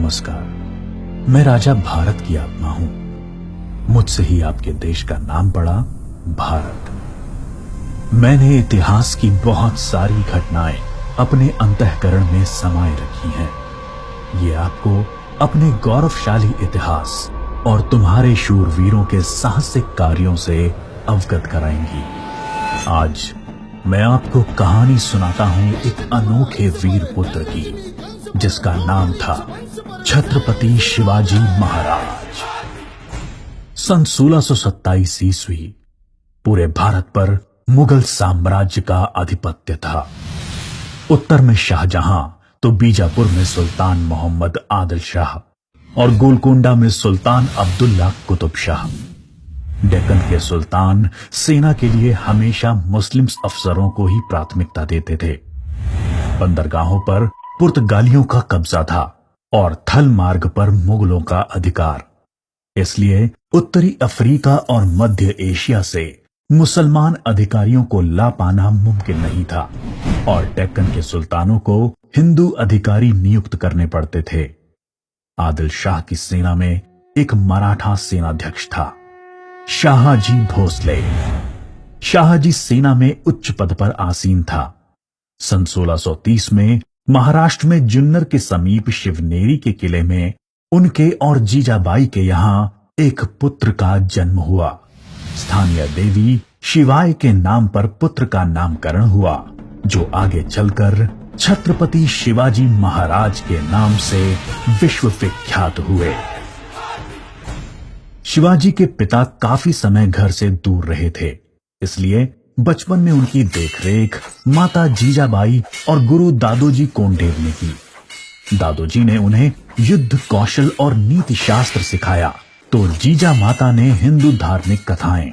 नमस्कार। मैं राजा भारत की आत्मा हूं। मुझसे ही आपके देश का नाम पड़ा भारत। मैंने इतिहास की बहुत सारी घटनाएं अपने अंतःकरण में समाये रखी हैं। ये आपको अपने गौरवशाली इतिहास और तुम्हारे शूरवीरों के साहसिक कार्यों से अवगत कराएंगी। आज मैं आपको कहानी सुनाता हूं एक अनोखे वीर पुत्र की, जिसका नाम था छत्रपति शिवाजी महाराज। सन 1627 ईस्वी पूरे भारत पर मुगल साम्राज्य का आधिपत्य था। उत्तर में शाहजहां तो बीजापुर में सुल्तान मोहम्मद आदिल शाह और गोलकोंडा में सुल्तान अब्दुल्ला कुतुब शाह। डेक्कन के सुल्तान सेना के लिए हमेशा मुस्लिम अफसरों को ही प्राथमिकता देते थे। बंदरगाहों पर पुर्तगालियों का कब्जा था और थल मार्ग पर मुगलों का अधिकार। इसलिए उत्तरी अफ्रीका और मध्य एशिया से मुसलमान अधिकारियों को ला पाना मुमकिन नहीं था और डेक्कन के सुल्तानों को हिंदू अधिकारी नियुक्त करने पड़ते थे। आदिल शाह की सेना में एक मराठा सेनाध्यक्ष था, शाहजी भोसले। शाहजी सेना में उच्च पद पर आसीन था। सन 1630 में महाराष्ट्र में जुन्नर के समीप शिवनेरी के किले में उनके और जीजाबाई के यहां एक पुत्र का जन्म हुआ। स्थानीय देवी शिवाय के नाम पर पुत्र का नामकरण हुआ, जो आगे चलकर छत्रपति शिवाजी महाराज के नाम से विश्व विख्यात हुए। शिवाजी के पिता काफी समय घर से दूर रहे थे, इसलिए बचपन में उनकी देखरेख माता जीजाबाई और गुरु दादोजी कोंडेव ने की। दादोजी ने उन्हें युद्ध कौशल और नीति शास्त्र सिखाया, तो जीजा माता ने हिंदू धार्मिक कथाएं।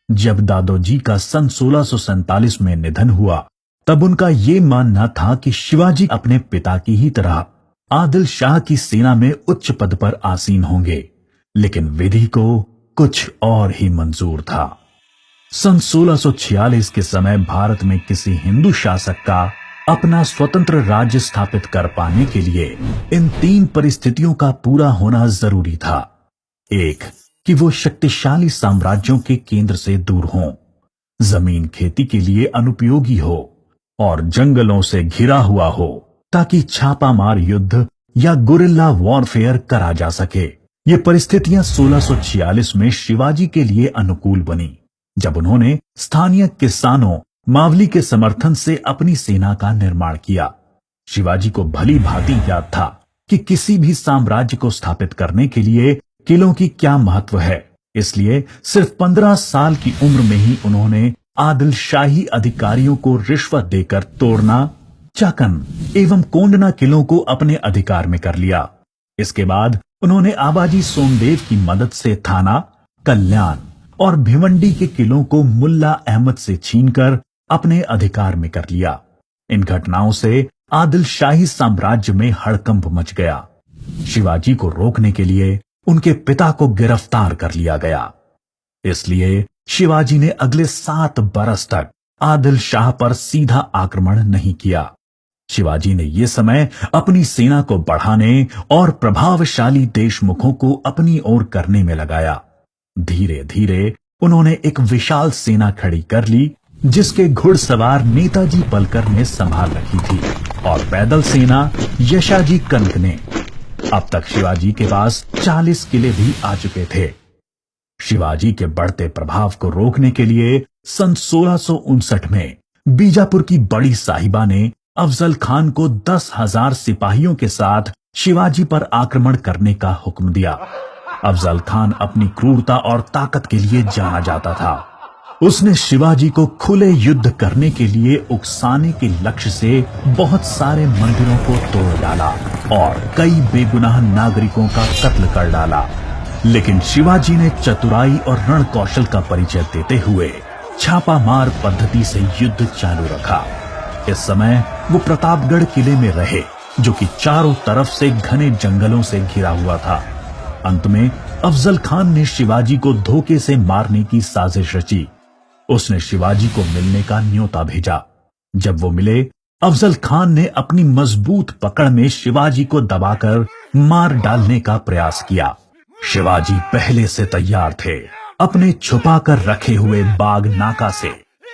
जब दादोजी का सन 1647 में निधन हुआ, तब उनका ये मानना था कि शिवाजी अपने पिता की ही तरह आदिल शाह की सेना में उच्च पद पर आसीन होंगे, लेकिन विधि को कुछ और ही मंजूर था। सन 1646 के समय भारत में किसी हिंदू शासक का अपना स्वतंत्र राज्य स्थापित कर पाने के लिए इन तीन परिस्थितियों का पूरा होना जरूरी था। एक, कि वो शक्तिशाली साम्राज्यों के केंद्र से दूर हों, जमीन खेती के लिए अनुपयोगी हो और जंगलों से घिरा हुआ हो, ताकि छापामार युद्ध या गुरिल्ला वॉरफेयर करा जा सके। ये परिस्थितियां 1646 में शिवाजी के लिए अनुकूल बनी, जब उन्होंने स्थानीय किसानों मावली के समर्थन से अपनी सेना का निर्माण किया। शिवाजी को भली भांति याद था कि किसी भी साम्राज्य को स्थापित करने के लिए किलों की क्या महत्व है। इसलिए सिर्फ 15 साल की उम्र में ही उन्होंने आदिल शाही अधिकारियों को रिश्वत देकर तोड़ना, चाकन एवं कोंडना किलों को अपने अधिकार में कर लिया। इसके बाद उन्होंने आबाजी सोमदेव की मदद से थाना, कल्याण और भिवंडी के किलों को मुल्ला अहमद से छीनकर अपने अधिकार में कर लिया। इन घटनाओं से आदिल शाही साम्राज्य में हड़कंप मच गया। शिवाजी को रोकने के लिए उनके पिता को गिरफ्तार कर लिया गया। इसलिए शिवाजी ने अगले 7 बरस तक आदिल शाह पर सीधा आक्रमण नहीं किया। शिवाजी ने यह समय अपनी सेना को बढ़ाने और प्रभावशाली देशमुखों को अपनी ओर करने में लगाया। धीरे धीरे उन्होंने एक विशाल सेना खड़ी कर ली, जिसके घुड़सवार नेताजी पलकर ने संभाल रखी थी और पैदल सेना यशाजी कनक ने। अब तक शिवाजी के पास 40 किले भी आ चुके थे। शिवाजी के बढ़ते प्रभाव को रोकने के लिए सन 1659 में बीजापुर की बड़ी साहिबा ने अफजल खान को 10,000 सिपाहियों के साथ शिवाजी पर आक्रमण करने का हुक्म दिया। अफजल खान अपनी क्रूरता और ताकत के लिए जाना जाता था। उसने शिवाजी को खुले युद्ध करने के लिए उकसाने के लक्ष्य से बहुत सारे मंदिरों को तोड़ डाला और कई बेगुनाह नागरिकों का कत्ल कर डाला। लेकिन शिवाजी ने चतुराई और रण कौशल का परिचय देते हुए छापामार पद्धति से युद्ध चालू रखा। इस समय वो प्रतापगढ़ किले में रहे, जो कि चारों तरफ से घने जंगलों से घिरा हुआ था। अंत में अफजल खान ने शिवाजी को धोखे से मारने की साजिश रची। उसने शिवाजी को मिलने का न्योता भेजा। जब वो मिले, अफजल खान ने अपनी मजबूत पकड़ में शिवाजी को दबाकर मार डालने का प्रयास किया। शिवाजी पहले से तैयार थे। अपने छुपा कर रखे हुए बाग नाका से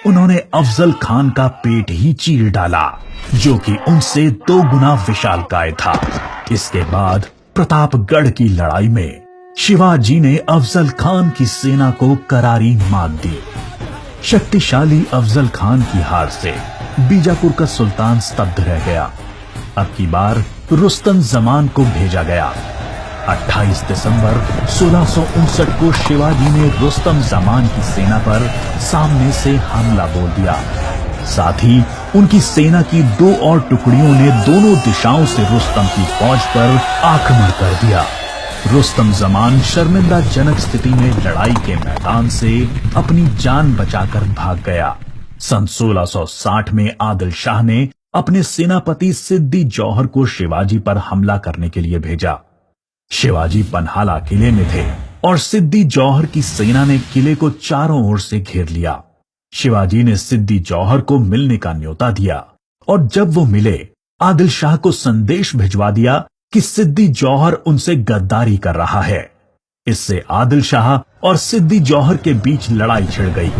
उन्होंने अफजल खान का पेट ही चीर डाला, जो कि उनसे 2 गुना विशालकाय था। इसके बाद प्रतापगढ़ की लड़ाई में शिवाजी ने अफजल खान की सेना को करारी मात दी। शक्तिशाली अफजल खान की हार से बीजापुर का सुल्तान स्तब्ध रह गया। अब की बार रुस्तम जमान को भेजा गया। 28 दिसंबर 1659 को शिवाजी ने रुस्तम जमान की सेना पर सामने से हमला बोल दिया। साथ ही उनकी सेना की 2 और टुकड़ियों ने दोनों दिशाओं से रुस्तम की फौज पर आक्रमण कर दिया। रुस्तम जमान शर्मिंदाजनक स्थिति में लड़ाई के मैदान से अपनी जान बचाकर भाग गया। सन 1660 में आदिल शाह ने अपने सेनापति सिद्दी जौहर को शिवाजी पर हमला करने के लिए भेजा। शिवाजी पन्हाला किले में थे और सिद्दी जौहर की सेना ने किले को चारों ओर से घेर लिया। शिवाजी ने सिद्दी जौहर को मिलने का न्योता दिया और जब वो मिले, आदिल शाह को संदेश भिजवा दिया कि सिद्दी जौहर उनसे गद्दारी कर रहा है। इससे आदिल शाह और सिद्दी जौहर के बीच लड़ाई छिड़ गई,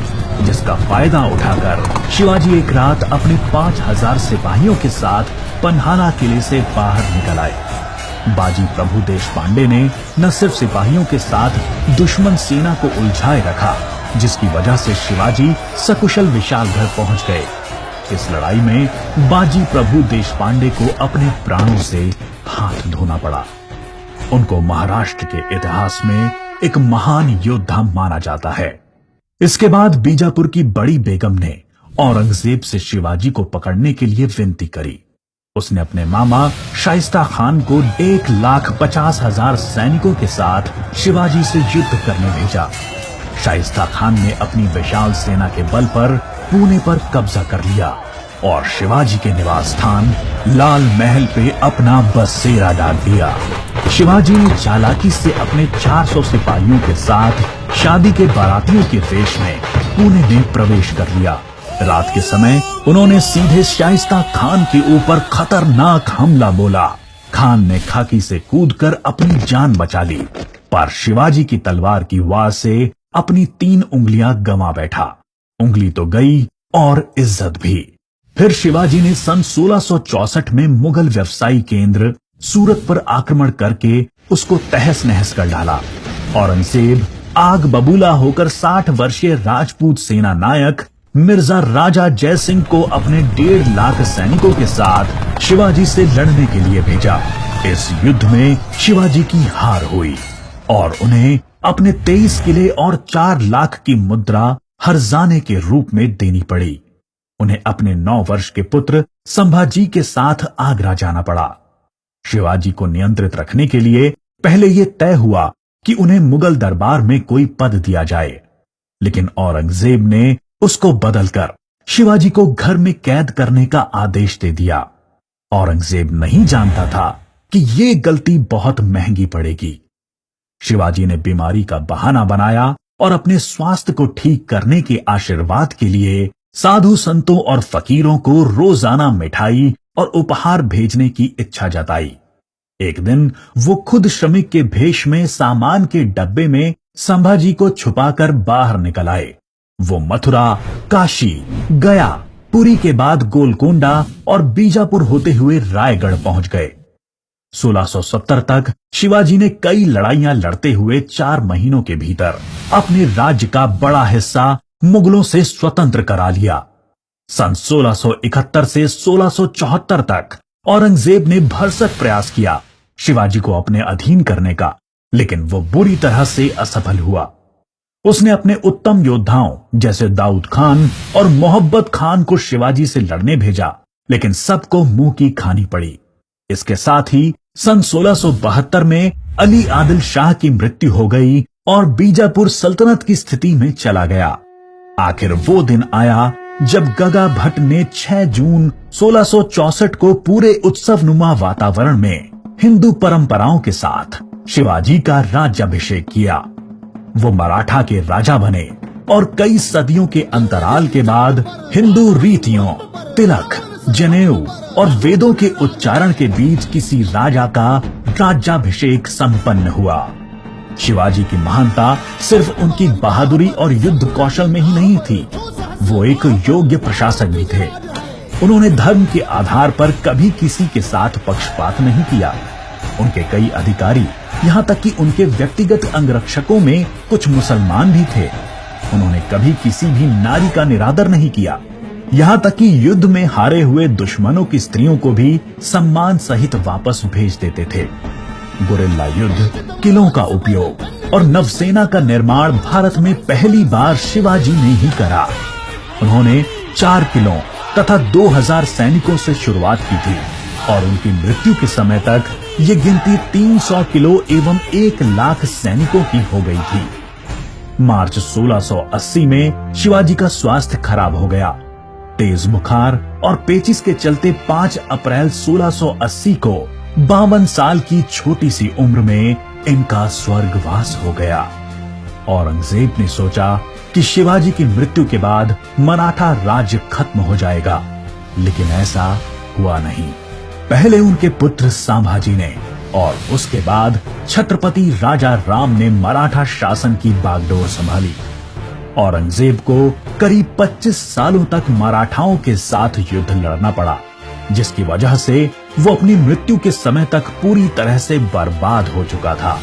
जिसका फायदा उठाकर शिवाजी एक रात अपने 5000 सिपाहियों के साथ पन्हाला किले से बाहर निकल आए। बाजी प्रभु देशपांडे ने न सिर्फ सिपाहियों के साथ दुश्मन सेना को उलझाए रखा, जिसकी वजह से शिवाजी सकुशल विशालगढ़ पहुंच गए। इस लड़ाई में बाजी प्रभु देशपांडे को अपने प्राणों से हाथ धोना पड़ा। उनको महाराष्ट्र के इतिहास में एक महान योद्धा माना जाता है। इसके बाद बीजापुर की बड़ी बेगम ने औरंगजेब से शिवाजी को पकड़ने के लिए विनती करी। उसने अपने मामा शाइस्ता खान को 1,50,000 सैनिकों के साथ शिवाजी से युद्ध करने भेजा। शाइस्ता खान ने अपनी विशाल सेना के बल पर पुणे पर कब्जा कर लिया और शिवाजी के निवास स्थान लाल महल पे अपना बसेरा डाल दिया। शिवाजी ने चालाकी से अपने 400 सिपाहियों के साथ शादी के बारातियों के वेश में पुणे में प्रवेश कर लिया। रात के समय उन्होंने सीधे शाइस्ता खान के ऊपर खतरनाक हमला बोला। खान ने खाकी से कूदकर अपनी जान बचा ली, पर शिवाजी की तलवार की वार से अपनी 3 उंगलियां गंवा बैठा। उंगली तो गई और इज्जत भी। फिर शिवाजी ने सन 1664 में मुगल व्यवसायी केंद्र सूरत पर आक्रमण करके उसको तहस नहस कर डाला। औरंगजेब आग बबूला होकर 60 वर्षीय राजपूत सेना नायक मिर्जा राजा जयसिंह को अपने 1.5 लाख सैनिकों के साथ शिवाजी से लड़ने के लिए भेजा। इस युद्ध में शिवाजी की हार हुई और उन्हें अपने 23 किले और 4 लाख की मुद्रा हर्जाने के रूप में देनी पड़ी। उन्हें अपने 9 वर्ष के पुत्र संभाजी के साथ आगरा जाना पड़ा। शिवाजी को नियंत्रित रखने के लिए पहले यह तय हुआ कि उन्हें मुगल दरबार में कोई पद दिया जाए, लेकिन औरंगजेब ने उसको बदलकर शिवाजी को घर में कैद करने का आदेश दे दिया। औरंगजेब नहीं जानता था कि ये गलती बहुत महंगी पड़ेगी। शिवाजी ने बीमारी का बहाना बनाया और अपने स्वास्थ्य को ठीक करने के आशीर्वाद के लिए साधु संतों और फकीरों को रोजाना मिठाई और उपहार भेजने की इच्छा जताई। एक दिन वो खुद श्रमिक के भेष में सामान के डब्बे में संभाजी को छुपाकर बाहर निकल आए। वो मथुरा, काशी, गया, पुरी के बाद गोलकोंडा और बीजापुर होते हुए रायगढ़ पहुंच गए। 1670 तक शिवाजी ने कई लड़ाइयां लड़ते हुए 4 महीनों के भीतर अपने राज्य का बड़ा हिस्सा मुगलों से स्वतंत्र करा लिया। सन 1671 से 1674 तक औरंगजेब ने भरसक प्रयास किया शिवाजी को अपने अधीन करने का, लेकिन वो बुरी तरह से असफल हुआ। उसने अपने उत्तम योद्धाओं जैसे दाऊद खान और मोहब्बत खान को शिवाजी से लड़ने भेजा, लेकिन सबको मुंह की खानी पड़ी। इसके साथ ही सन 1672 में अली आदिल शाह की मृत्यु हो गई और बीजापुर सल्तनत की स्थिति में चला गया। आखिर वो दिन आया जब गगा भट्ट ने 6 जून 1664 को पूरे उत्सवनुमा वातावरण में हिंदू परंपराओं के साथ शिवाजी का राज्याभिषेक किया। वो मराठा के राजा बने और कई सदियों के अंतराल के बाद हिंदू रीतियों, तिलक, जनेऊ और वेदों के उच्चारण के बीच किसी राजा का राज्याभिषेक संपन्न हुआ। शिवाजी की महानता सिर्फ उनकी बहादुरी और युद्ध कौशल में ही नहीं थी, वो एक योग्य प्रशासक भी थे। उन्होंने धर्म के आधार पर कभी किसी के साथ पक्षपात नहीं किया। उनके कई अधिकारी, यहाँ तक कि उनके व्यक्तिगत अंगरक्षकों में कुछ मुसलमान भी थे। उन्होंने कभी किसी भी नारी का निरादर नहीं किया, यहाँ तक कि युद्ध में हारे हुए दुश्मनों की स्त्रियों को भी सम्मान सहित वापस भेज देते थे। गुरिल्ला युद्ध, किलों का उपयोग और नवसेना का निर्माण भारत में पहली बार शिवाजी ने ही करा। उन्होंने 4 किलों तथा 2000 सैनिकों से शुरुआत की थी और उनकी मृत्यु के समय तक ये गिनती 300 किलो एवं 1 लाख सैनिकों की हो गई थी। मार्च 1680 में शिवाजी का स्वास्थ्य खराब हो गया। तेज बुखार और पेचिस के चलते 5 अप्रैल 1680 को 52 साल की छोटी सी उम्र में इनका स्वर्गवास हो गया। औरंगजेब ने सोचा कि शिवाजी की मृत्यु के बाद मराठा राज्य खत्म हो जाएगा, लेकिन ऐसा हुआ नहीं। पहले उनके पुत्र संभाजी ने और उसके बाद छत्रपति राजा राम ने मराठा शासन की बागडोर संभाली। औरंगजेब को करीब 25 सालों तक मराठाओं के साथ युद्ध लड़ना पड़ा, जिसकी वजह से वो अपनी मृत्यु के समय तक पूरी तरह से बर्बाद हो चुका था।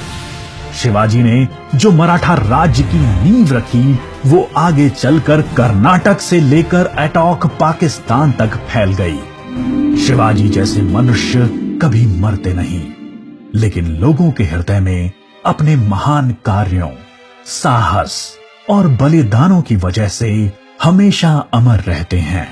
शिवाजी ने जो मराठा राज्य की नींव रखी, वो आगे चलकर कर्नाटक से लेकर अटॉक पाकिस्तान तक फैल गई। शिवाजी जैसे मनुष्य कभी मरते नहीं, लेकिन लोगों के हृदय में अपने महान कार्यों, साहस और बलिदानों की वजह से हमेशा अमर रहते हैं।